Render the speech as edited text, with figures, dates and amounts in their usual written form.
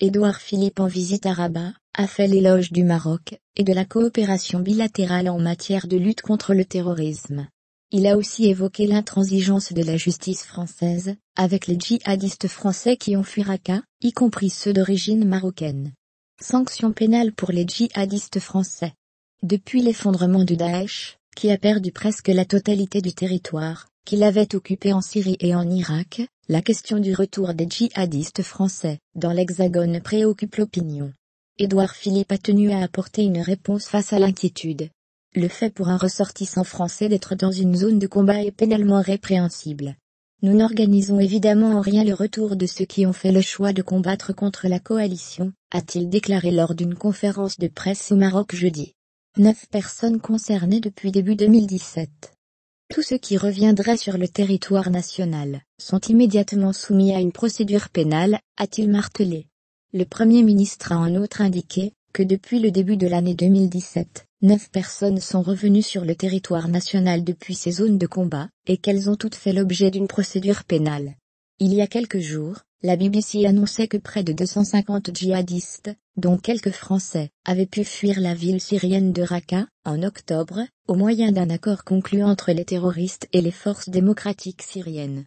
Édouard Philippe en visite à Rabat, a fait l'éloge du Maroc, et de la coopération bilatérale en matière de lutte contre le terrorisme. Il a aussi évoqué l'intransigeance de la justice française, avec les djihadistes français qui ont fui Raqqa, y compris ceux d'origine marocaine. Sanctions pénales pour les djihadistes français. Depuis l'effondrement de Daesh, qui a perdu presque la totalité du territoire qu'il avait occupé en Syrie et en Irak, la question du retour des djihadistes français dans l'Hexagone préoccupe l'opinion. Édouard Philippe a tenu à apporter une réponse face à l'inquiétude. Le fait pour un ressortissant français d'être dans une zone de combat est pénalement répréhensible. Nous n'organisons évidemment en rien le retour de ceux qui ont fait le choix de combattre contre la coalition, a-t-il déclaré lors d'une conférence de presse au Maroc jeudi. 9 personnes concernées depuis début 2017. Tous ceux qui reviendraient sur le territoire national sont immédiatement soumis à une procédure pénale, a-t-il martelé. Le Premier ministre a en outre indiqué que depuis le début de l'année 2017, 9 personnes sont revenues sur le territoire national depuis ces zones de combat, et qu'elles ont toutes fait l'objet d'une procédure pénale. Il y a quelques jours, la BBC annonçait que près de 250 djihadistes, dont quelques Français, avaient pu fuir la ville syrienne de Raqqa, en octobre, au moyen d'un accord conclu entre les terroristes et les forces démocratiques syriennes.